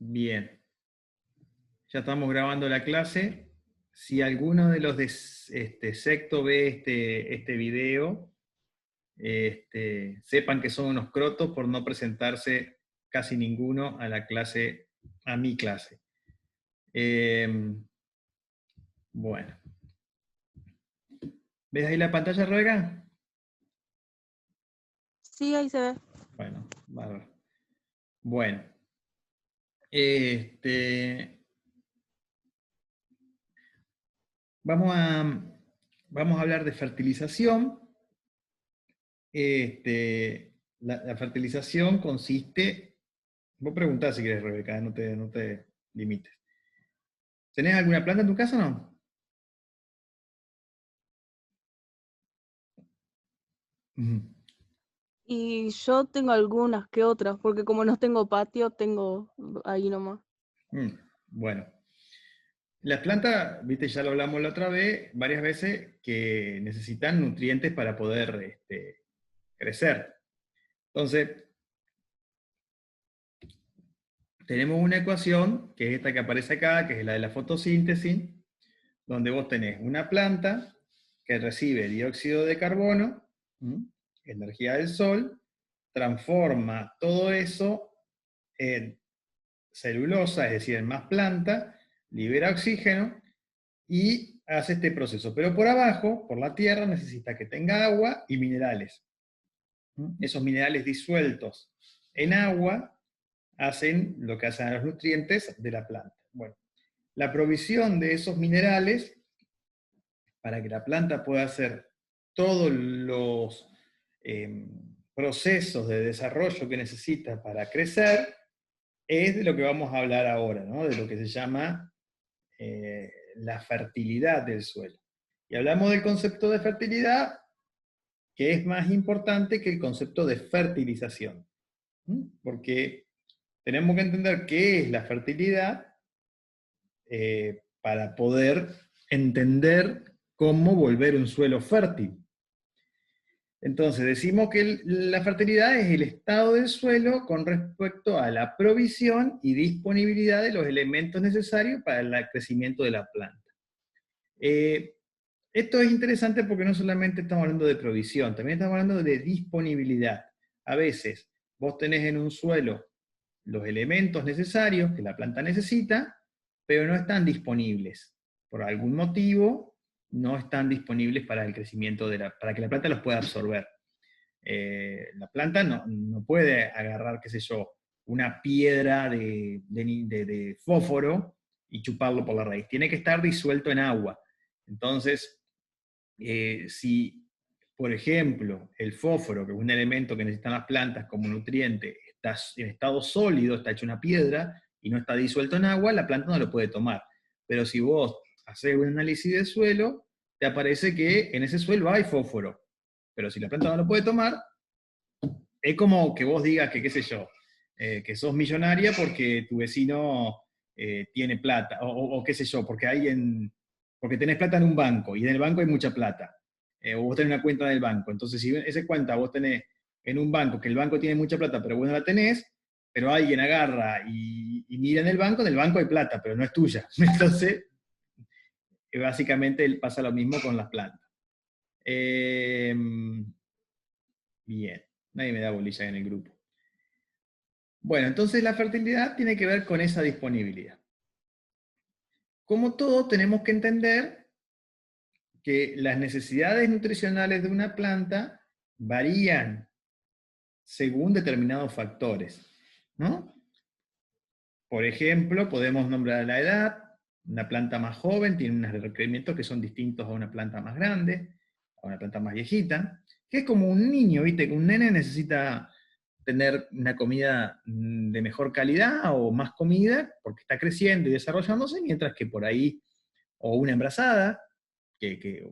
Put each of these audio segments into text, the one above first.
Bien, ya estamos grabando la clase. Si alguno de los de secto ve este video, sepan que son unos crotos por no presentarse casi ninguno a la clase, a mi clase. Bueno. ¿Ves ahí la pantalla, Rebeca? Sí, ahí se ve. Bueno, bárbaro. Bueno. Vamos a hablar de fertilización. La fertilización consiste... Vos preguntás si querés, Rebeca, no te limites. ¿Tenés alguna planta en tu casa o no? Ujú. Y yo tengo algunas que otras, porque como no tengo patio, tengo ahí nomás. Bueno. Las plantas, viste, ya lo hablamos la otra vez, varias veces, que necesitan nutrientes para poder crecer. Entonces, tenemos una ecuación, que es esta que aparece acá, que es la de la fotosíntesis, donde vos tenés una planta que recibe dióxido de carbono, energía del sol, transforma todo eso en celulosa, es decir, en más planta, libera oxígeno y hace este proceso. Pero por abajo, por la tierra, necesita que tenga agua y minerales. Esos minerales disueltos en agua hacen lo que hacen a los nutrientes de la planta. Bueno, la provisión de esos minerales para que la planta pueda hacer todos los procesos de desarrollo que necesita para crecer, es de lo que vamos a hablar ahora, ¿no? De lo que se llama la fertilidad del suelo. Y hablamos del concepto de fertilidad, que es más importante que el concepto de fertilización. Porque tenemos que entender qué es la fertilidad para poder entender cómo volver un suelo fértil. Entonces, decimos que la fertilidad es el estado del suelo con respecto a la provisión y disponibilidad de los elementos necesarios para el crecimiento de la planta. Esto es interesante porque no solamente estamos hablando de provisión, también estamos hablando de disponibilidad. A veces vos tenés en un suelo los elementos necesarios que la planta necesita, pero no están disponibles. Por algún motivo, no están disponibles para el crecimiento para que la planta los pueda absorber. La planta no puede agarrar, qué sé yo, una piedra de fósforo y chuparlo por la raíz. Tiene que estar disuelto en agua. Entonces, si, por ejemplo, el fósforo, que es un elemento que necesitan las plantas como nutriente, está en estado sólido, está hecho una piedra y no está disuelto en agua, la planta no lo puede tomar. Pero si vos haces un análisis de suelo, te aparece que en ese suelo hay fósforo. Pero si la planta no lo puede tomar, es como que vos digas que, qué sé yo, que sos millonaria porque tu vecino tiene plata, o qué sé yo, porque tenés plata en un banco, y en el banco hay mucha plata, o vos tenés una cuenta en el banco. Entonces, si esa cuenta vos tenés en un banco, que el banco tiene mucha plata, pero vos no la tenés, pero alguien agarra y mira en el banco hay plata, pero no es tuya. Entonces, básicamente pasa lo mismo con las plantas. Bien, nadie me da bolilla en el grupo. Bueno, entonces la fertilidad tiene que ver con esa disponibilidad. Como todo, tenemos que entender que las necesidades nutricionales de una planta varían según determinados factores, ¿no? Por ejemplo, podemos nombrar la edad. Una planta más joven tiene unos requerimientos que son distintos a una planta más grande, a una planta más viejita, que es como un niño, ¿viste? Que un nene necesita tener una comida de mejor calidad o más comida porque está creciendo y desarrollándose, mientras que por ahí, o una embarazada, que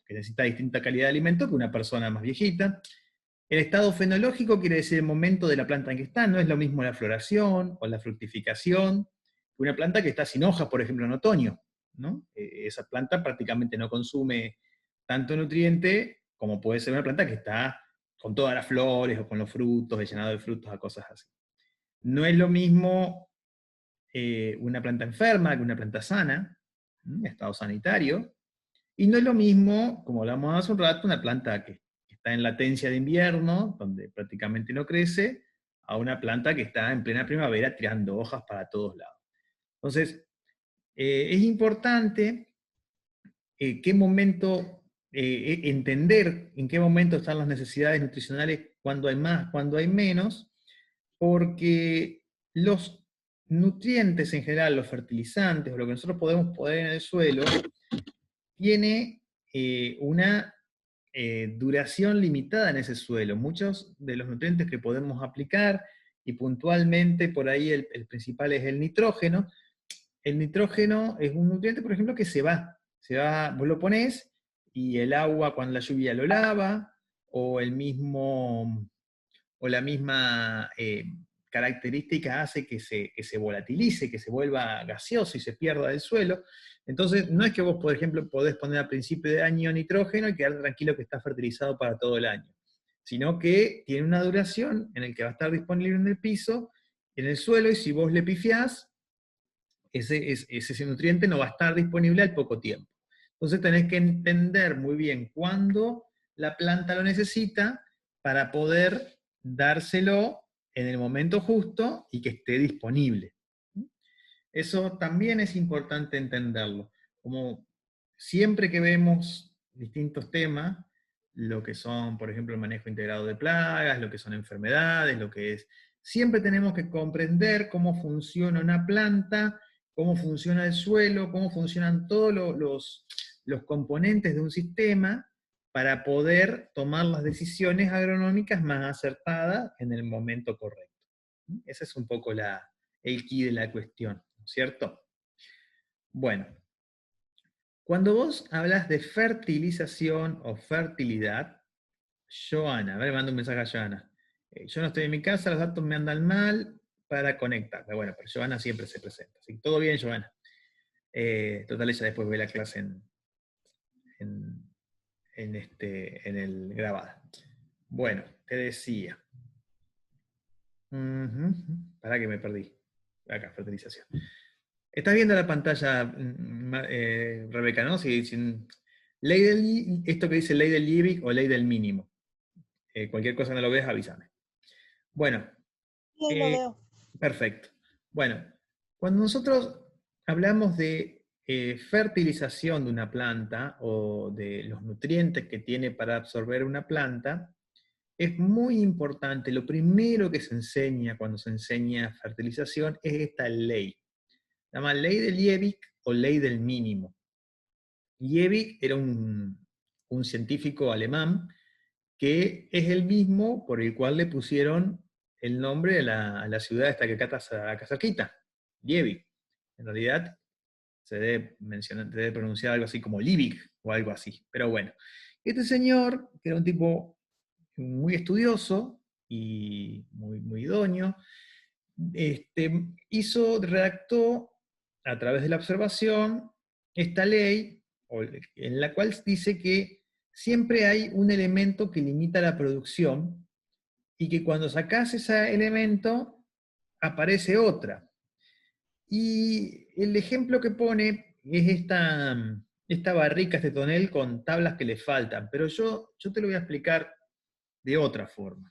necesita distinta calidad de alimento que una persona más viejita. El estado fenológico quiere decir el momento de la planta en que está, no es lo mismo la floración o la fructificación que una planta que está sin hojas, por ejemplo, en otoño, ¿no? Esa planta prácticamente no consume tanto nutriente como puede ser una planta que está con todas las flores o con los frutos, llenado de frutos, a cosas así. No es lo mismo una planta enferma que una planta sana, en estado sanitario, y no es lo mismo, como hablamos hace un rato, una planta que está en latencia de invierno, donde prácticamente no crece, a una planta que está en plena primavera tirando hojas para todos lados. Entonces, es importante qué momento, entender en qué momento están las necesidades nutricionales, cuando hay más, cuando hay menos, porque los nutrientes en general, los fertilizantes, o lo que nosotros podemos poner en el suelo, tiene una duración limitada en ese suelo. Muchos de los nutrientes que podemos aplicar, y puntualmente por ahí el principal es el nitrógeno. El nitrógeno es un nutriente, por ejemplo, que se va, vos lo ponés y el agua cuando la lluvia lo lava, o el mismo, o la misma característica hace que se volatilice, que se vuelva gaseoso y se pierda del suelo. Entonces, no es que vos, por ejemplo, podés poner al principio de año nitrógeno y quedar tranquilo que está fertilizado para todo el año, sino que tiene una duración en la que va a estar disponible en el piso, en el suelo, y si vos le pifiás, ese nutriente no va a estar disponible al poco tiempo. Entonces tenés que entender muy bien cuándo la planta lo necesita para poder dárselo en el momento justo y que esté disponible. Eso también es importante entenderlo. Como siempre que vemos distintos temas, lo que son, por ejemplo, el manejo integrado de plagas, lo que son enfermedades, lo que es... Siempre tenemos que comprender cómo funciona una planta, cómo funciona el suelo, cómo funcionan todos los componentes de un sistema para poder tomar las decisiones agronómicas más acertadas en el momento correcto. Ese es un poco el quid de la cuestión, ¿cierto? Bueno, cuando vos hablas de fertilización o fertilidad, Joana, a ver, mando un mensaje a Joana. Yo no estoy en mi casa, los datos me andan mal para conectar. Pero bueno, pero Joana siempre se presenta. Así que todo bien, Joana. Total, ella después ve la clase en, en el grabado. Bueno, te decía. Para que me perdí. Acá, fertilización. Estás viendo la pantalla, Rebeca, ¿no? Esto que dice ley del Liebig o ley del mínimo. Cualquier cosa no lo ves, avísame. Bueno, Sí, lo veo. perfecto. Bueno, cuando nosotros hablamos de fertilización de una planta o de los nutrientes que tiene para absorber una planta, es muy importante, lo primero que se enseña cuando se enseña fertilización es esta ley. Se llama ley de Liebig o ley del mínimo. Liebig era un científico alemán que es el mismo por el cual le pusieron el nombre a la ciudad esta que acá cerquita, Liebig. En realidad se debe pronunciar algo así como Liebig o algo así. Pero bueno, este señor, que era un tipo muy estudioso y muy idóneo, redactó a través de la observación esta ley, en la cual dice que siempre hay un elemento que limita la producción y que cuando sacás ese elemento aparece otra. Y el ejemplo que pone es esta barrica, este tonel con tablas que le faltan, pero yo te lo voy a explicar de otra forma.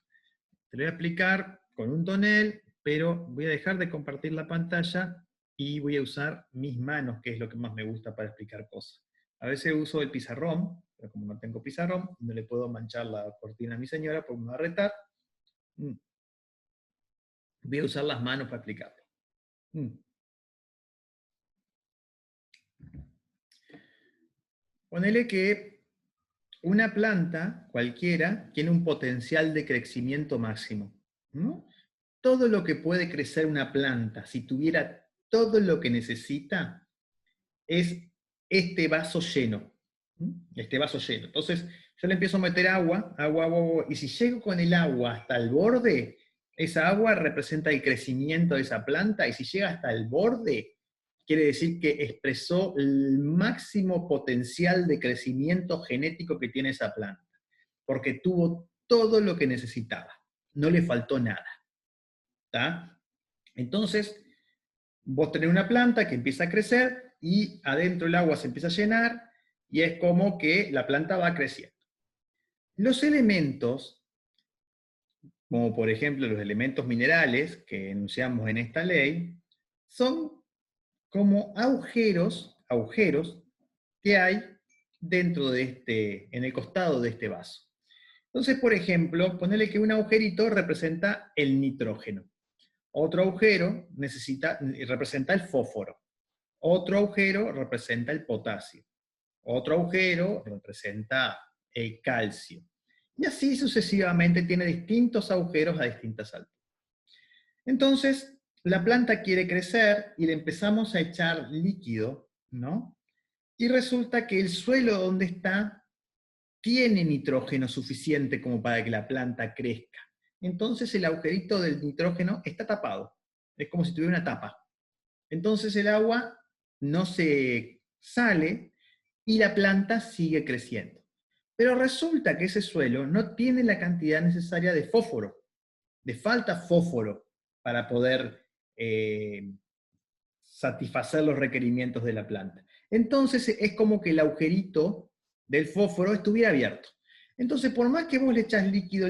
Te lo voy a explicar con un tonel, pero voy a dejar de compartir la pantalla y voy a usar mis manos, que es lo que más me gusta para explicar cosas. A veces uso el pizarrón, pero como no tengo pizarrón, no le puedo manchar la cortina a mi señora porque me va a retar. Voy a usar las manos para explicarlo. Ponele que una planta cualquiera tiene un potencial de crecimiento máximo, ¿no? Todo lo que puede crecer una planta, si tuviera todo lo que necesita, es este vaso lleno. Este vaso lleno. Entonces, yo le empiezo a meter agua, y si llego con el agua hasta el borde, esa agua representa el crecimiento de esa planta, y si llega hasta el borde, quiere decir que expresó el máximo potencial de crecimiento genético que tiene esa planta, porque tuvo todo lo que necesitaba, no le faltó nada. ¿Tá? Entonces, vos tenés una planta que empieza a crecer y adentro el agua se empieza a llenar y es como que la planta va creciendo. Los elementos, como por ejemplo los elementos minerales que enunciamos en esta ley, son como agujeros que hay dentro de en el costado de este vaso. Entonces, por ejemplo, ponerle que un agujerito representa el nitrógeno. Otro agujero representa el fósforo. Otro agujero representa el potasio. Otro agujero representa el calcio. Y así sucesivamente tiene distintos agujeros a distintas alturas. Entonces, la planta quiere crecer y le empezamos a echar líquido, ¿no? Y resulta que el suelo donde está tiene nitrógeno suficiente como para que la planta crezca. Entonces el agujerito del nitrógeno está tapado. Es como si tuviera una tapa. Entonces el agua no se sale y la planta sigue creciendo. Pero resulta que ese suelo no tiene la cantidad necesaria de fósforo. Le falta fósforo para poder satisfacer los requerimientos de la planta. Entonces es como que el agujerito del fósforo estuviera abierto. Entonces, por más que vos le echás líquido,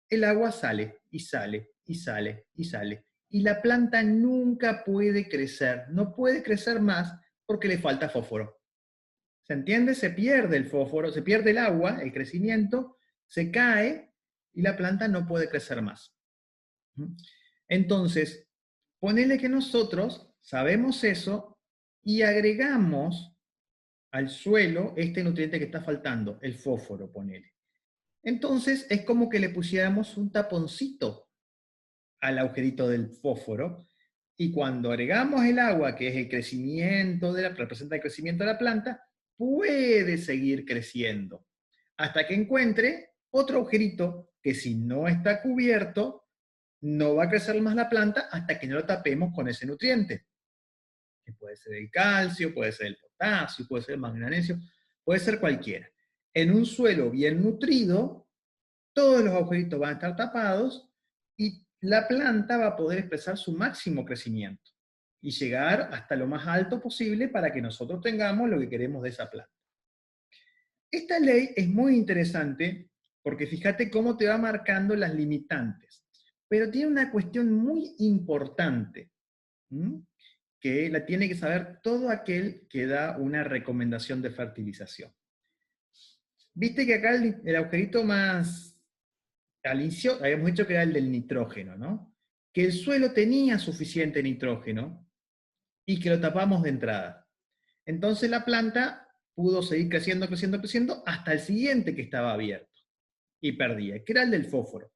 el agua sale, y sale, y sale, y sale. Y la planta nunca puede crecer, no puede crecer más porque le falta fósforo. ¿Se entiende? Se pierde el fósforo, se pierde el agua, el crecimiento, se cae y la planta no puede crecer más. Entonces, ponele que nosotros sabemos eso y agregamos al suelo este nutriente que está faltando, el fósforo, ponele. Entonces es como que le pusiéramos un taponcito al agujerito del fósforo y cuando agregamos el agua, que es el crecimiento representa el crecimiento de la planta, puede seguir creciendo hasta que encuentre otro agujerito que si no está cubierto, no va a crecer más la planta hasta que no lo tapemos con ese nutriente. Que puede ser el calcio, puede ser el potasio, puede ser el magnesio, puede ser cualquiera. En un suelo bien nutrido, todos los agujeritos van a estar tapados y la planta va a poder expresar su máximo crecimiento y llegar hasta lo más alto posible para que nosotros tengamos lo que queremos de esa planta. Esta ley es muy interesante porque fíjate cómo te va marcando las limitantes, pero tiene una cuestión muy importante, que la tiene que saber todo aquel que da una recomendación de fertilización. Viste que acá el agujerito más al inicio habíamos dicho que era el del nitrógeno, ¿no? Que el suelo tenía suficiente nitrógeno y que lo tapamos de entrada. Entonces la planta pudo seguir creciendo, creciendo, creciendo hasta el siguiente que estaba abierto y perdía, que era el del fósforo.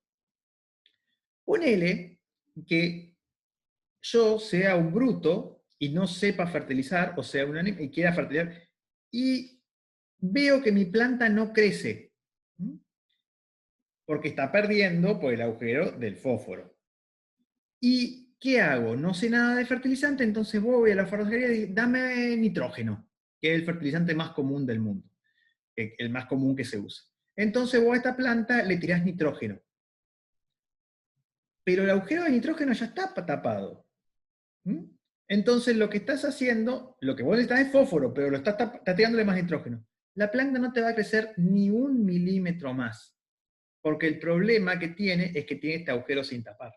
Ponele que yo sea un bruto y no sepa fertilizar, o sea, y quiera fertilizar, y veo que mi planta no crece, porque está perdiendo por el agujero del fósforo. ¿Y qué hago? No sé nada de fertilizante, entonces voy a la ferretería y digo, dame nitrógeno, que es el fertilizante más común del mundo, el más común que se usa. Entonces vos a esta planta le tirás nitrógeno. Pero el agujero de nitrógeno ya está tapado. Entonces lo que estás haciendo, lo que vos le estás es fósforo, pero lo estás tirándole más nitrógeno. La planta no te va a crecer ni 1 milímetro más, porque el problema que tiene es que tiene este agujero sin tapar.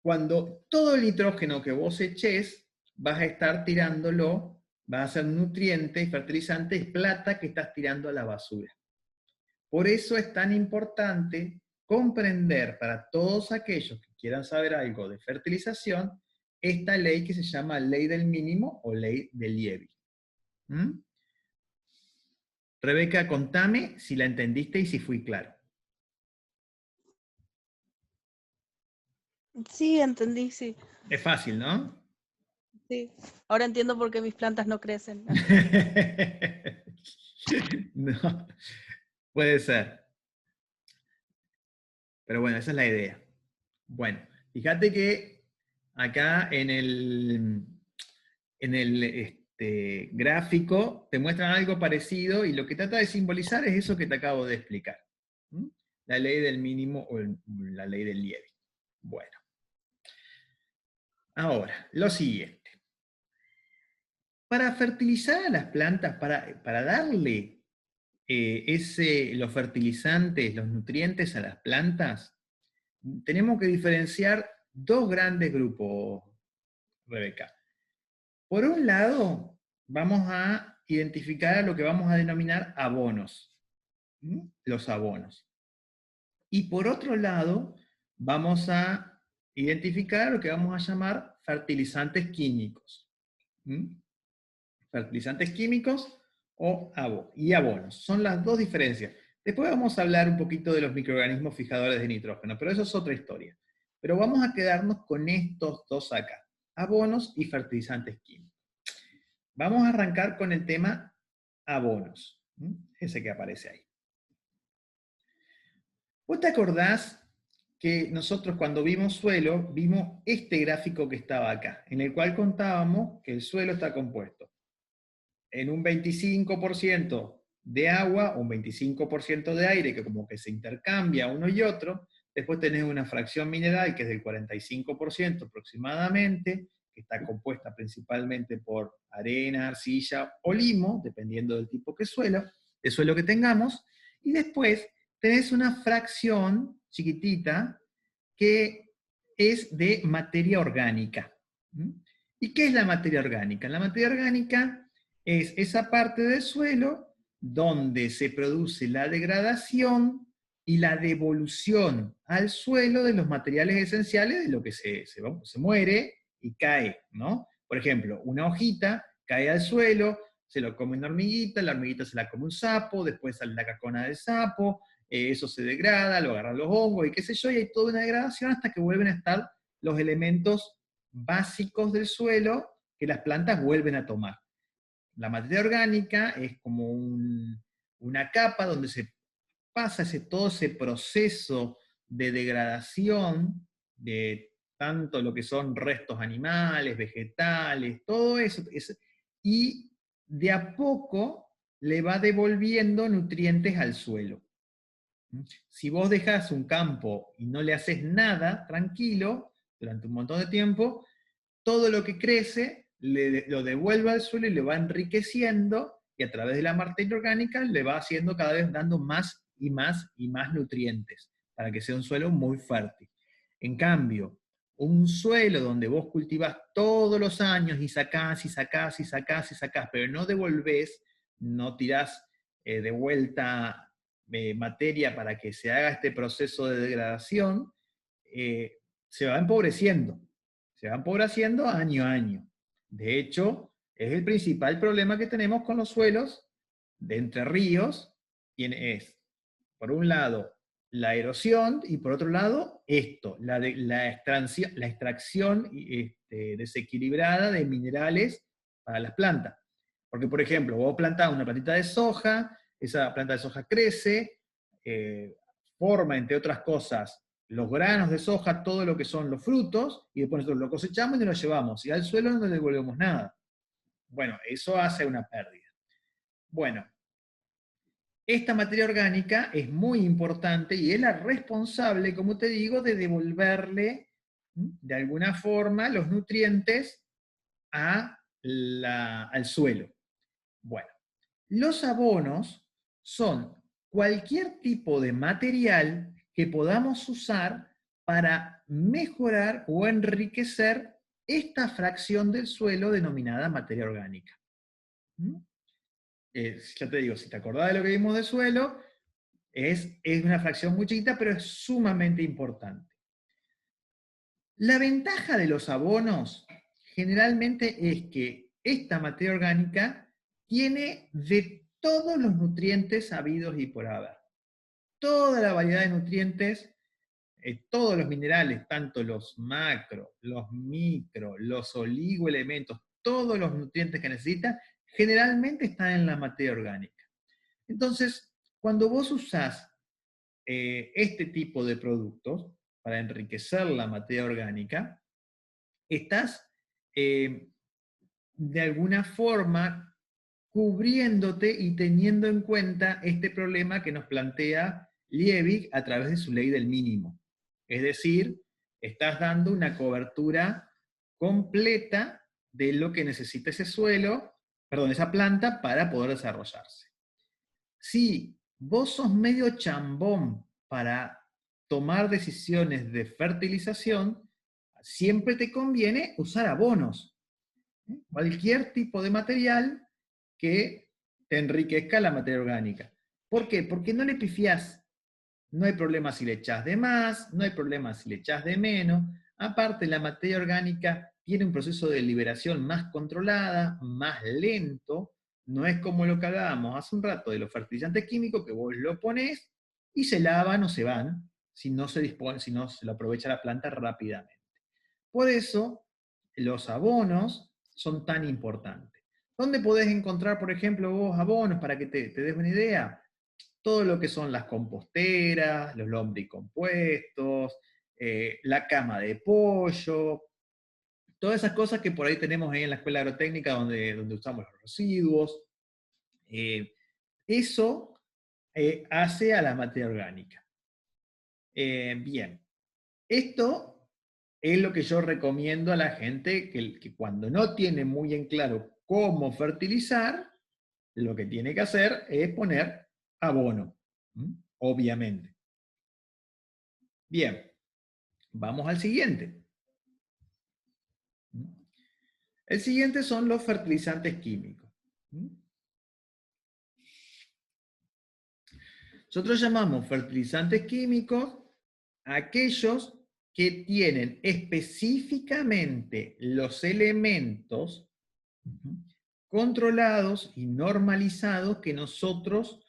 Cuando todo el nitrógeno que vos eches, vas a estar tirándolo, va a ser nutriente y fertilizante, es plata que estás tirando a la basura. Por eso es tan importante comprender para todos aquellos que quieran saber algo de fertilización, esta ley que se llama ley del mínimo o ley de Liebig. Rebeca, contame si la entendiste y si fui claro. Sí, entendí, sí. Es fácil, ¿no? Sí. Ahora entiendo por qué mis plantas no crecen. No, puede ser. Pero bueno, esa es la idea. Bueno, fíjate que acá en el gráfico te muestran algo parecido y lo que trata de simbolizar es eso que te acabo de explicar. La ley del mínimo o la ley del Liebig. Bueno. Ahora, lo siguiente. Para fertilizar a las plantas, para darle los fertilizantes, los nutrientes a las plantas, tenemos que diferenciar dos grandes grupos, Rebeca. Por un lado, vamos a identificar a lo que vamos a denominar abonos, los abonos. Y por otro lado, vamos a identificar lo que vamos a llamar fertilizantes químicos. Fertilizantes químicos y abonos. Son las dos diferencias. Después vamos a hablar un poquito de los microorganismos fijadores de nitrógeno, pero eso es otra historia. Pero vamos a quedarnos con estos dos acá, abonos y fertilizantes químicos. Vamos a arrancar con el tema abonos, ese que aparece ahí. ¿Vos te acordás que nosotros cuando vimos suelo, vimos este gráfico que estaba acá, en el cual contábamos que el suelo está compuesto en un 25% de agua, un 25% de aire, que como que se intercambia uno y otro, después tenés una fracción mineral que es del 45% aproximadamente, que está compuesta principalmente por arena, arcilla o limo, dependiendo del tipo de suelo que tengamos, y después tenés una fracción chiquitita que es de materia orgánica. ¿Y qué es la materia orgánica? La materia orgánica es esa parte del suelo donde se produce la degradación y la devolución al suelo de los materiales esenciales de lo que se muere y cae, ¿no? Por ejemplo, una hojita cae al suelo, se lo come una hormiguita, la hormiguita se la come un sapo, después sale la cacona del sapo, eso se degrada, lo agarran los hongos y qué sé yo, y hay toda una degradación hasta que vuelven a estar los elementos básicos del suelo que las plantas vuelven a tomar. La materia orgánica es como una capa donde se pasa todo ese proceso de degradación de tanto lo que son restos animales, vegetales, todo eso, y de a poco le va devolviendo nutrientes al suelo. Si vos dejás un campo y no le haces nada, tranquilo, durante un montón de tiempo, todo lo que crece lo devuelve al suelo y le va enriqueciendo, y a través de la materia orgánica le va haciendo cada vez dando más y más y más nutrientes, para que sea un suelo muy fértil. En cambio, un suelo donde vos cultivás todos los años y sacás y sacás y sacás y sacás, pero no devolvés, no tirás de vuelta materia para que se haga este proceso de degradación, se va empobreciendo. Se va empobreciendo año a año. De hecho, es el principal problema que tenemos con los suelos de Entre Ríos, es, por un lado, la erosión, y por otro lado, la extracción desequilibrada de minerales para las plantas. Porque, por ejemplo, vos plantás una plantita de soja, esa planta de soja crece, forma, entre otras cosas, los granos de soja, todo lo que son los frutos, y después nosotros lo cosechamos y nos lo llevamos, y al suelo no le devolvemos nada. Bueno, eso hace una pérdida. Bueno, esta materia orgánica es muy importante y es la responsable, como te digo, de devolverle de alguna forma los nutrientes al suelo. Bueno, los abonos son cualquier tipo de material que podamos usar para mejorar o enriquecer esta fracción del suelo denominada materia orgánica. Ya te digo, si te acordás de lo que vimos de suelo, es una fracción muy chiquita, pero es sumamente importante. La ventaja de los abonos generalmente es que esta materia orgánica tiene de todos los nutrientes habidos y por haber. Toda la variedad de nutrientes, todos los minerales, tanto los macro, los micro, los oligoelementos, todos los nutrientes que necesita, generalmente están en la materia orgánica. Entonces, cuando vos usás este tipo de productos para enriquecer la materia orgánica, estás de alguna forma cubriéndote y teniendo en cuenta este problema que nos plantea Liebig a través de su ley del mínimo. Es decir, estás dando una cobertura completa de lo que necesita ese suelo, perdón, esa planta para poder desarrollarse. Si vos sos medio chambón para tomar decisiones de fertilización, siempre te conviene usar abonos. Cualquier tipo de material que te enriquezca la materia orgánica. ¿Por qué? Porque no le pifiás. No hay problema si le echás de más, no hay problema si le echás de menos. Aparte, la materia orgánica tiene un proceso de liberación más controlada, más lento. No es como lo que hablábamos hace un rato de los fertilizantes químicos, que vos lo ponés y se lavan o se van, si no se dispone, si no se lo aprovecha la planta rápidamente. Por eso, los abonos son tan importantes. ¿Dónde podés encontrar, por ejemplo, vos abonos para que te des una idea? Todo lo que son las composteras, los lombricompuestos, la cama de pollo, todas esas cosas que por ahí tenemos ahí en la escuela agrotécnica donde usamos los residuos. Eso hace a la materia orgánica. Bien, esto es lo que yo recomiendo a la gente que cuando no tiene muy en claro cómo fertilizar, lo que tiene que hacer es poner abono, obviamente. Bien, vamos al siguiente. El siguiente son los fertilizantes químicos. Nosotros llamamos fertilizantes químicos a aquellos que tienen específicamente los elementos controlados y normalizados que nosotros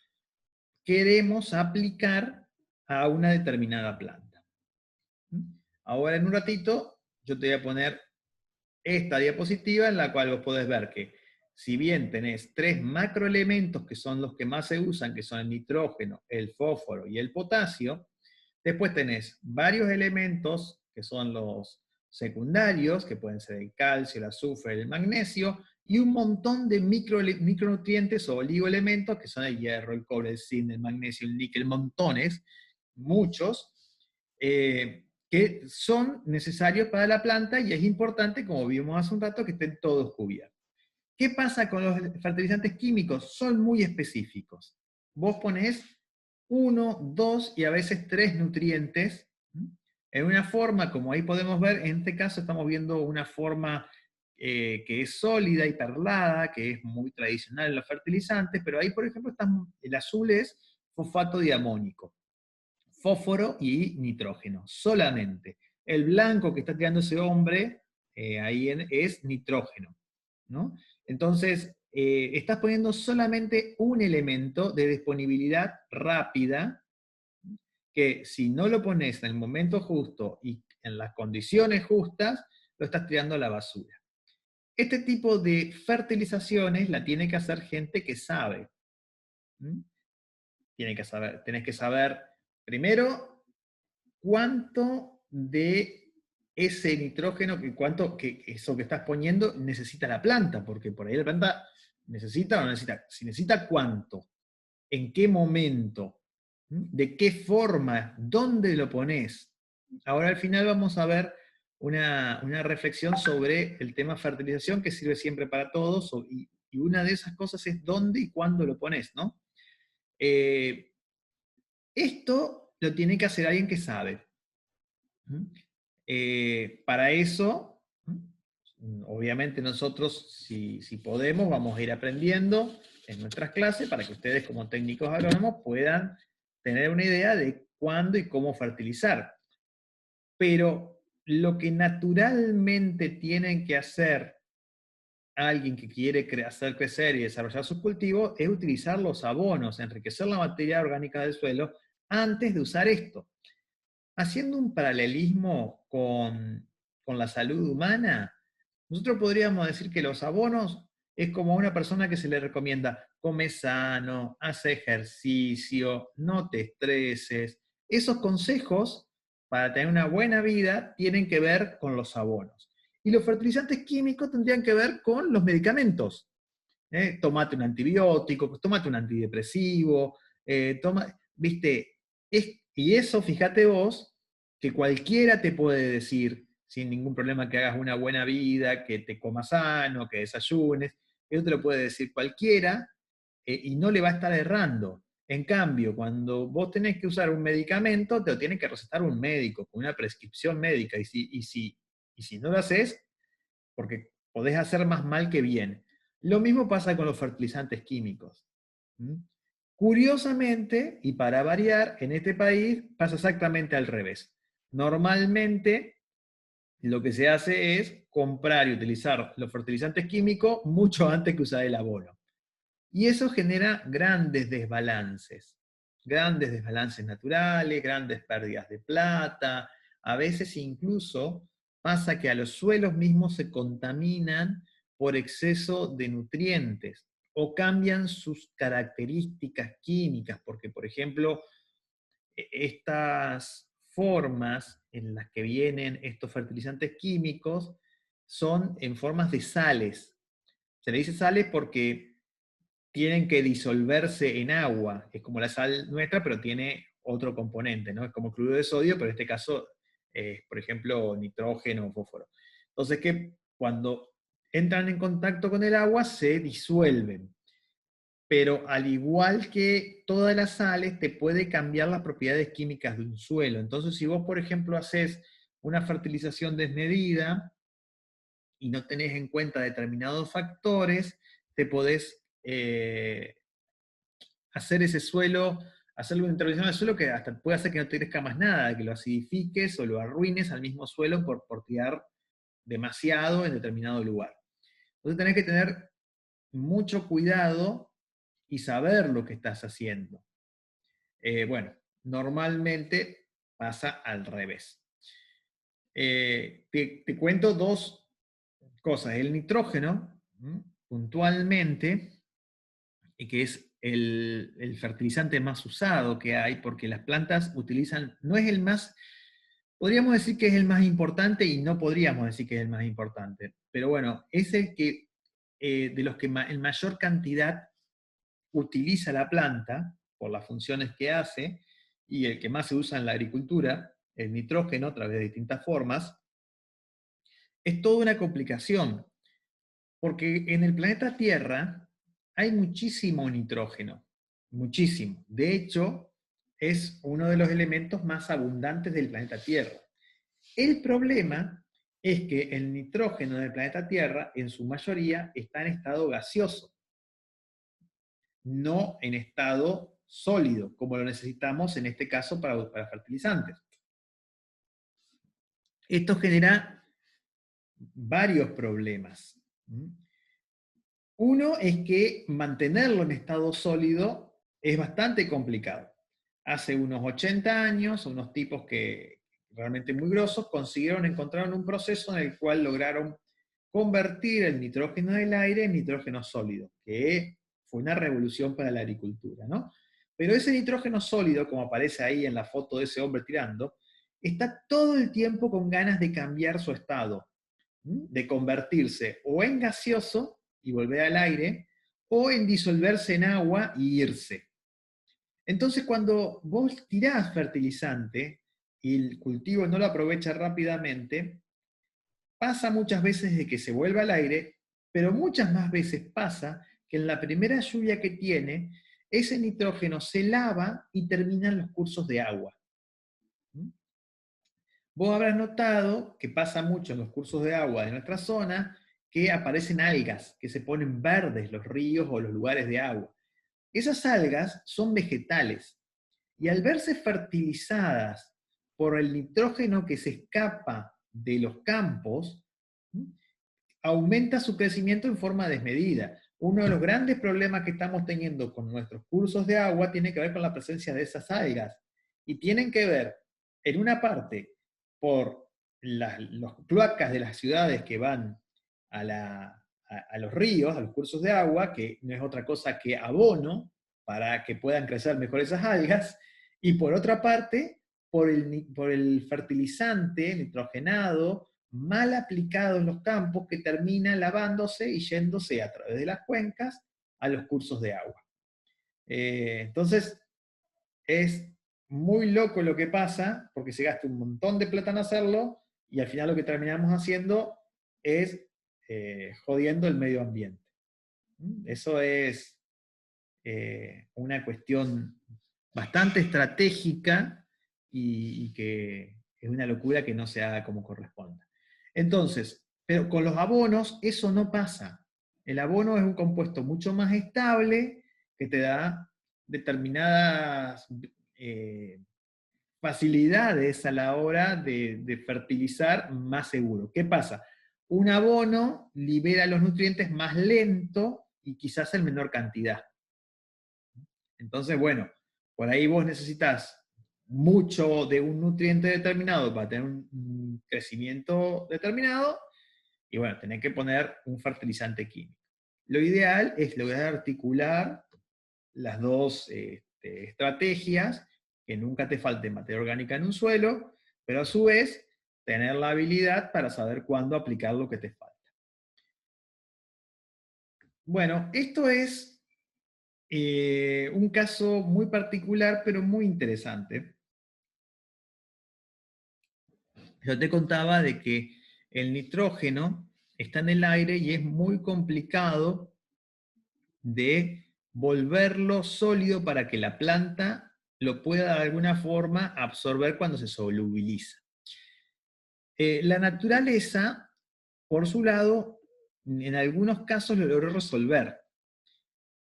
queremos aplicar a una determinada planta. Ahora en un ratito yo te voy a poner esta diapositiva en la cual vos podés ver que si bien tenés 3 macroelementos que son los que más se usan, que son el nitrógeno, el fósforo y el potasio, después tenés varios elementos que son los secundarios, que pueden ser el calcio, el azufre, el magnesio, y un montón de micronutrientes o oligoelementos que son el hierro, el cobre, el zinc, el magnesio, el níquel, montones, muchos, que son necesarios para la planta y es importante, como vimos hace un rato, que estén todos cubiertos. ¿Qué pasa con los fertilizantes químicos? Son muy específicos. Vos ponés 1, 2 y a veces 3 nutrientes en una forma, como ahí podemos ver, en este caso estamos viendo una forma que es sólida y perlada, que es muy tradicional en los fertilizantes, pero ahí, por ejemplo, el azul es fosfato diamónico, fósforo y nitrógeno, solamente. El blanco que está tirando ese hombre ahí es nitrógeno, ¿no? Entonces, estás poniendo solamente un elemento de disponibilidad rápida, que si no lo pones en el momento justo y en las condiciones justas, lo estás tirando a la basura. Este tipo de fertilizaciones la tiene que hacer gente que sabe. Tenés que saber primero cuánto de ese nitrógeno, cuánto que eso que estás poniendo necesita la planta, porque por ahí la planta necesita o no necesita. Si necesita cuánto, en qué momento, de qué forma, dónde lo pones. Ahora al final vamos a ver una reflexión sobre el tema fertilización que sirve siempre para todos, y una de esas cosas es dónde y cuándo lo pones, ¿no? Esto lo tiene que hacer alguien que sabe. Para eso, obviamente nosotros, si podemos, vamos a ir aprendiendo en nuestras clases para que ustedes como técnicos agrónomos puedan tener una idea de cuándo y cómo fertilizar. Pero lo que naturalmente tienen que hacer alguien que quiere hacer crecer y desarrollar sus cultivos es utilizar los abonos, enriquecer la materia orgánica del suelo antes de usar esto. Haciendo un paralelismo con la salud humana, nosotros podríamos decir que los abonos es como a una persona que se le recomienda: come sano, hace ejercicio, no te estreses. Esos consejos para tener una buena vida tienen que ver con los abonos. Y los fertilizantes químicos tendrían que ver con los medicamentos. Tómate un antibiótico, tómate un antidepresivo, ¿viste? Y eso, fíjate vos, que cualquiera te puede decir, sin ningún problema que hagas una buena vida, que te comas sano, que desayunes. Eso te lo puede decir cualquiera, y no le va a estar errando. En cambio, cuando vos tenés que usar un medicamento, te lo tiene que recetar un médico, con una prescripción médica, y si no lo haces, porque podés hacer más mal que bien. Lo mismo pasa con los fertilizantes químicos. ¿Mm? Curiosamente, y para variar, en este país pasa exactamente al revés. Normalmente, lo que se hace es comprar y utilizar los fertilizantes químicos mucho antes que usar el abono. Y eso genera grandes desbalances naturales, grandes pérdidas de plata, a veces incluso pasa que a los suelos mismos se contaminan por exceso de nutrientes o cambian sus características químicas, porque por ejemplo, estas formas en las que vienen estos fertilizantes químicos son en formas de sales. Se le dice sales porque tienen que disolverse en agua. Es como la sal nuestra, pero tiene otro componente, ¿no? Es como cloruro de sodio, pero en este caso es, por ejemplo, nitrógeno o fósforo. Entonces, que cuando entran en contacto con el agua, se disuelven. Pero al igual que todas las sales, te puede cambiar las propiedades químicas de un suelo. Entonces, si vos, por ejemplo, haces una fertilización desmedida y no tenés en cuenta determinados factores, te podés hacer ese suelo, hacerle una intervención al suelo que hasta puede hacer que no te crezca más nada, que lo acidifiques o lo arruines al mismo suelo por tirar demasiado en determinado lugar. Entonces tenés que tener mucho cuidado y saber lo que estás haciendo. Bueno, normalmente pasa al revés. Te cuento dos cosas. El nitrógeno, puntualmente, que es el fertilizante más usado que hay, porque las plantas utilizan, no es el más, podríamos decir que es el más importante y no podríamos decir que es el más importante, pero bueno, es el que, de los que en mayor cantidad utiliza la planta, por las funciones que hace, y el que más se usa en la agricultura, el nitrógeno a través de distintas formas, es toda una complicación, porque en el planeta Tierra hay muchísimo nitrógeno, muchísimo. De hecho, es uno de los elementos más abundantes del planeta Tierra. El problema es que el nitrógeno del planeta Tierra, en su mayoría, está en estado gaseoso, no en estado sólido, como lo necesitamos en este caso para fertilizantes. Esto genera varios problemas. Uno es que mantenerlo en estado sólido es bastante complicado. Hace unos 80 años, unos tipos que realmente muy grosos consiguieron encontrar un proceso en el cual lograron convertir el nitrógeno del aire en nitrógeno sólido, que fue una revolución para la agricultura, ¿no? Pero ese nitrógeno sólido, como aparece ahí en la foto de ese hombre tirando, está todo el tiempo con ganas de cambiar su estado, de convertirse o en gaseoso y volver al aire, o en disolverse en agua y irse. Entonces, cuando vos tirás fertilizante y el cultivo no lo aprovecha rápidamente, pasa muchas veces de que se vuelve al aire, pero muchas más veces pasa que en la primera lluvia que tiene, ese nitrógeno se lava y terminan los cursos de agua. Vos habrás notado que pasa mucho en los cursos de agua de nuestra zona que aparecen algas, que se ponen verdes los ríos o los lugares de agua. Esas algas son vegetales y al verse fertilizadas por el nitrógeno que se escapa de los campos, aumenta su crecimiento en forma desmedida. Uno de los grandes problemas que estamos teniendo con nuestros cursos de agua tiene que ver con la presencia de esas algas y tienen que ver, en una parte, por los cloacas de las ciudades que van a los ríos, a los cursos de agua, que no es otra cosa que abono para que puedan crecer mejor esas algas, y por otra parte, por el fertilizante nitrogenado mal aplicado en los campos que termina lavándose y yéndose a través de las cuencas a los cursos de agua. Entonces, es muy loco lo que pasa, porque se gasta un montón de plata en hacerlo, y al final lo que terminamos haciendo es jodiendo el medio ambiente. Eso es una cuestión bastante estratégica y que es una locura que no se haga como corresponda. Entonces, pero con los abonos eso no pasa. El abono es un compuesto mucho más estable que te da determinadas facilidades a la hora de fertilizar más seguro. ¿Qué pasa? Un abono libera los nutrientes más lento y quizás en menor cantidad. Entonces, bueno, por ahí vos necesitas mucho de un nutriente determinado para tener un crecimiento determinado, y bueno, tenés que poner un fertilizante químico. Lo ideal es lograr articular las dos estrategias, que nunca te falte materia orgánica en un suelo, pero a su vez tener la habilidad para saber cuándo aplicar lo que te falta. Bueno, esto es un caso muy particular, pero muy interesante. Yo te contaba de que el nitrógeno está en el aire y es muy complicado de volverlo sólido para que la planta lo pueda de alguna forma absorber cuando se solubiliza. La naturaleza, por su lado, en algunos casos lo logró resolver.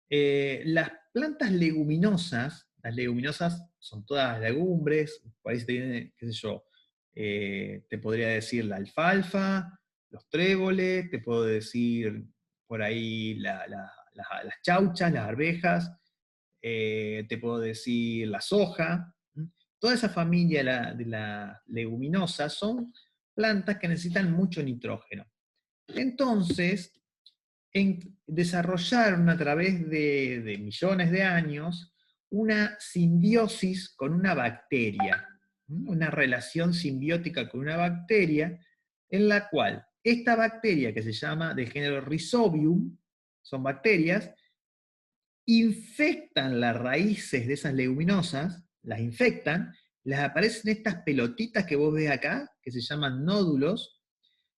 Las plantas leguminosas, las leguminosas son todas legumbres, por ahí se te viene, qué sé yo, te podría decir la alfalfa, los tréboles, te puedo decir por ahí las chauchas, las arvejas, te puedo decir la soja. Toda esa familia de las leguminosas son plantas que necesitan mucho nitrógeno. Entonces, desarrollaron a través de millones de años una simbiosis con una bacteria, una relación simbiótica con una bacteria, en la cual esta bacteria, que se llama del género Rhizobium, son bacterias, infectan las raíces de esas leguminosas, las infectan, les aparecen estas pelotitas que vos ves acá, que se llaman nódulos,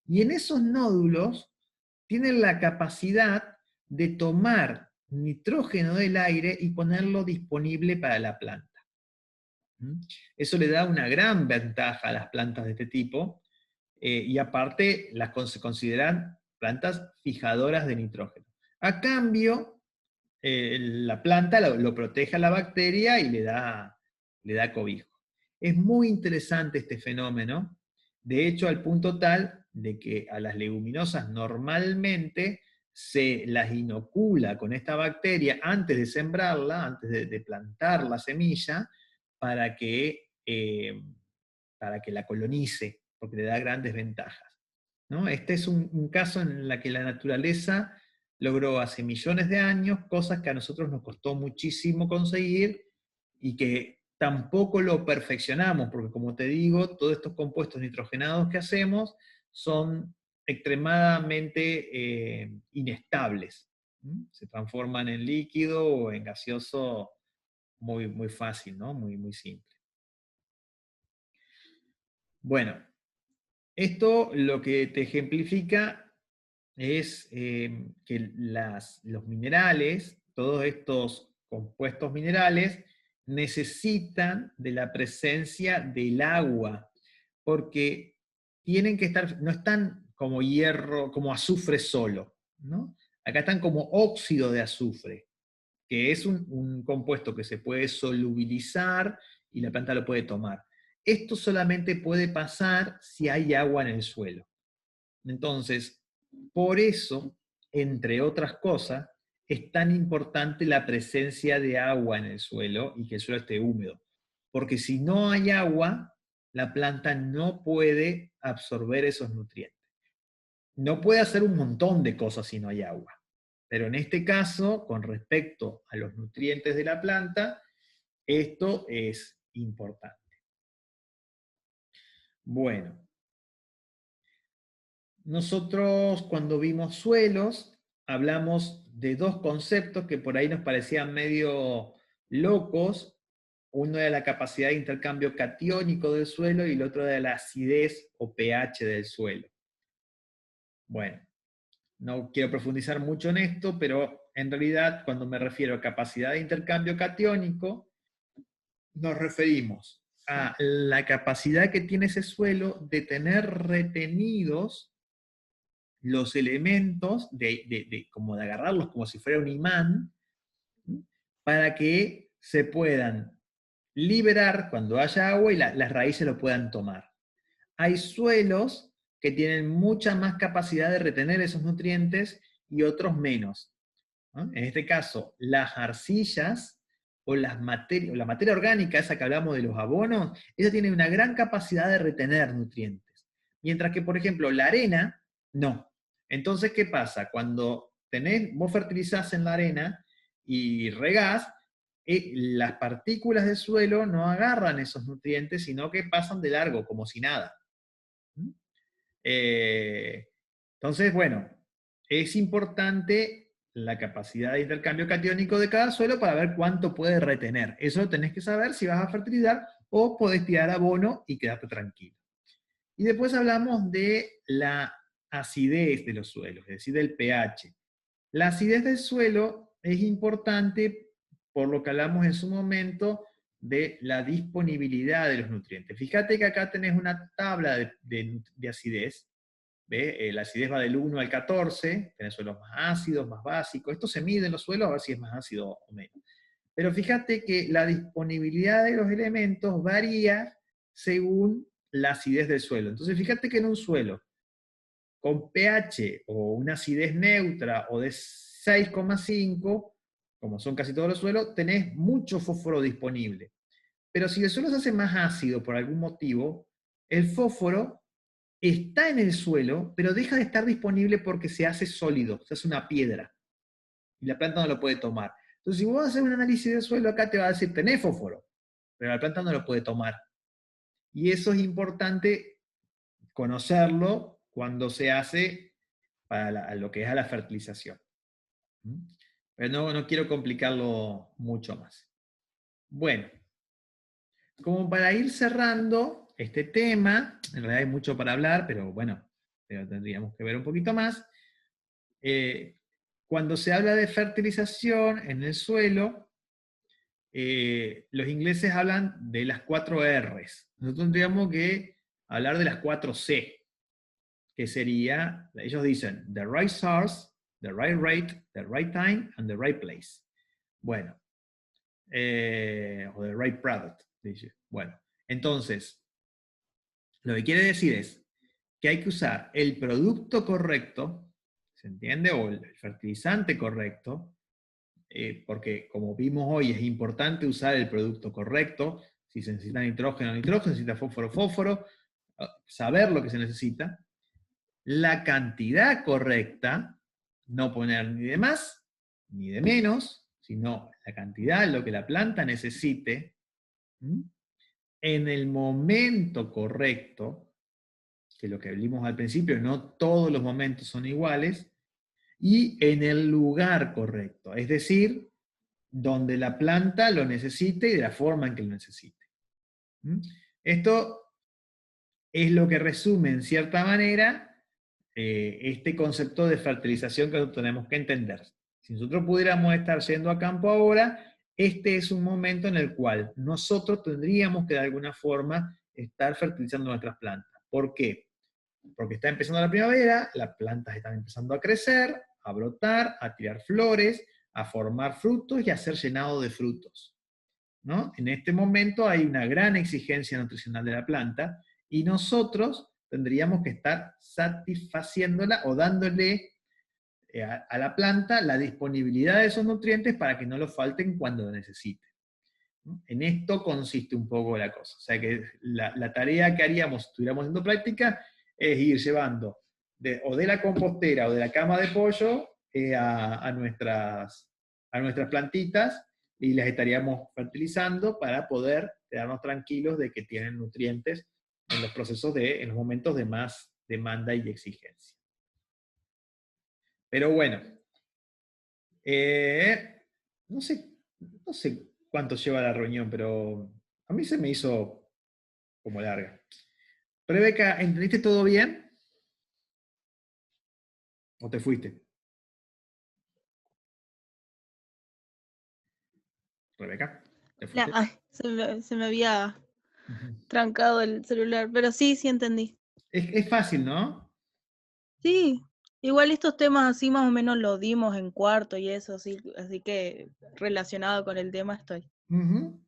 y en esos nódulos tienen la capacidad de tomar nitrógeno del aire y ponerlo disponible para la planta. Eso le da una gran ventaja a las plantas de este tipo, y aparte se consideran plantas fijadoras de nitrógeno. A cambio, la planta lo protege a la bacteria y le da cobijo. Es muy interesante este fenómeno, de hecho al punto tal de que a las leguminosas normalmente se las inocula con esta bacteria antes de sembrarla, antes de plantar la semilla, para que, para que la colonice, porque le da grandes ventajas, ¿no? Este es un caso en el que la naturaleza logró hace millones de años cosas que a nosotros nos costó muchísimo conseguir y que tampoco lo perfeccionamos, porque como te digo, todos estos compuestos nitrogenados que hacemos son extremadamente inestables. Se transforman en líquido o en gaseoso muy, muy fácil, ¿no? Muy, muy simple. Bueno, esto lo que te ejemplifica es que los minerales, todos estos compuestos minerales, necesitan de la presencia del agua, porque tienen que estar, no están como hierro, como azufre solo, ¿no? Acá están como óxido de azufre, que es un compuesto que se puede solubilizar y la planta lo puede tomar. Esto solamente puede pasar si hay agua en el suelo. Entonces, por eso, entre otras cosas, es tan importante la presencia de agua en el suelo y que el suelo esté húmedo. Porque si no hay agua, la planta no puede absorber esos nutrientes. No puede hacer un montón de cosas si no hay agua. Pero en este caso, con respecto a los nutrientes de la planta, esto es importante. Bueno, nosotros cuando vimos suelos, hablamos de dos conceptos que por ahí nos parecían medio locos uno era la capacidad de intercambio catiónico del suelo y el otro era la acidez o pH del suelo. Bueno, no quiero profundizar mucho en esto, pero en realidad cuando me refiero a capacidad de intercambio catiónico, nos referimos a la capacidad que tiene ese suelo de tener retenidos los elementos, como de agarrarlos como si fuera un imán, para que se puedan liberar cuando haya agua y las raíces lo puedan tomar. Hay suelos que tienen mucha más capacidad de retener esos nutrientes y otros menos, ¿no? En este caso, las arcillas o la materia orgánica, esa que hablamos de los abonos, esa tiene una gran capacidad de retener nutrientes. Mientras que, por ejemplo, la arena, no. Entonces, ¿qué pasa? Cuando vos fertilizás en la arena y regás, las partículas del suelo no agarran esos nutrientes, sino que pasan de largo, como si nada. Entonces, bueno, es importante la capacidad de intercambio catiónico de cada suelo para ver cuánto puede retener. Eso lo tenés que saber si vas a fertilizar o podés tirar abono y quedarte tranquilo. Y después hablamos de la acidez de los suelos, es decir, del pH. La acidez del suelo es importante por lo que hablamos en su momento de la disponibilidad de los nutrientes. Fíjate que acá tenés una tabla de acidez. ¿Ve? La acidez va del 1 al 14, tenés suelos más ácidos, más básicos. Esto se mide en los suelos a ver si es más ácido o menos. Pero fíjate que la disponibilidad de los elementos varía según la acidez del suelo. Entonces fíjate que en un suelo con pH o una acidez neutra o de 6,5, como son casi todos los suelos, tenés mucho fósforo disponible. Pero si el suelo se hace más ácido por algún motivo, el fósforo está en el suelo, pero deja de estar disponible porque se hace sólido, se hace una piedra, y la planta no lo puede tomar. Entonces, si vos vas a hacer un análisis del suelo, acá te va a decir, tenés fósforo, pero la planta no lo puede tomar. Y eso es importante conocerlo cuando se hace para lo que es a la fertilización. Pero no quiero complicarlo mucho más. Bueno, como para ir cerrando este tema, en realidad hay mucho para hablar, pero bueno, tendríamos que ver un poquito más. Cuando se habla de fertilización en el suelo, los ingleses hablan de las 4 R's. Nosotros tendríamos que hablar de las 4 C, que sería, ellos dicen, the right source, the right rate, the right time, and the right place. Bueno, o the right product, dice. Bueno, entonces, lo que quiere decir es que hay que usar el producto correcto, ¿se entiende? O el fertilizante correcto, porque como vimos hoy es importante usar el producto correcto. Si se necesita nitrógeno, nitrógeno, se necesita fósforo, fósforo, saber lo que se necesita. La cantidad correcta, no poner ni de más ni de menos, sino la cantidad, lo que la planta necesite, en el momento correcto, que lo que vimos al principio, no todos los momentos son iguales, y en el lugar correcto, es decir, donde la planta lo necesite y de la forma en que lo necesite. Esto es lo que resume, en cierta manera, este concepto de fertilización que tenemos que entender. Si nosotros pudiéramos estar yendo a campo ahora, este es un momento en el cual nosotros tendríamos que de alguna forma estar fertilizando nuestras plantas. ¿Por qué? Porque está empezando la primavera, las plantas están empezando a crecer, a brotar, a tirar flores, a formar frutos y a ser llenado de frutos, ¿no? En este momento hay una gran exigencia nutricional de la planta y nosotros tendríamos que estar satisfaciéndola o dándole a la planta la disponibilidad de esos nutrientes para que no los falten cuando lo necesite. En esto consiste un poco la cosa. O sea que la tarea que haríamos si estuviéramos haciendo práctica es ir llevando o de la compostera o de la cama de pollo a nuestras plantitas y las estaríamos fertilizando para poder quedarnos tranquilos de que tienen nutrientes en los procesos en los momentos de más demanda y exigencia. Pero bueno, no sé cuánto lleva la reunión, pero a mí se me hizo como larga. Rebeca, ¿entendiste todo bien? ¿O te fuiste? Rebeca, ¿te fuiste? Ay, se me había Ujú. trancado el celular, pero sí, sí entendí. Es fácil, ¿no? Sí, igual estos temas así más o menos los dimos en cuarto y eso, así que relacionado con el tema estoy. Ujú.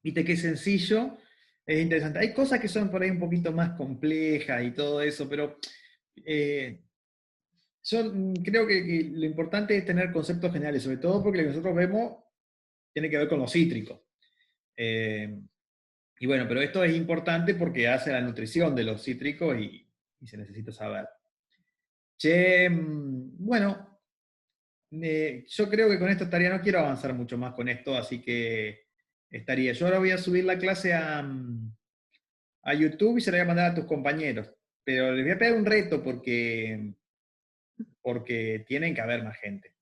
Viste qué sencillo, es interesante. Hay cosas que son por ahí un poquito más complejas y todo eso, pero eh, yo creo que lo importante es tener conceptos generales, sobre todo porque lo que nosotros vemos tiene que ver con los cítricos. Eh, y bueno, pero esto es importante porque hace la nutrición de los cítricos y se necesita saber. Che, bueno, yo creo que con esto estaría, no quiero avanzar mucho más con esto, así que estaría. Yo ahora voy a subir la clase a YouTube y se la voy a mandar a tus compañeros. Pero les voy a pedir un reto porque tienen que haber más gente.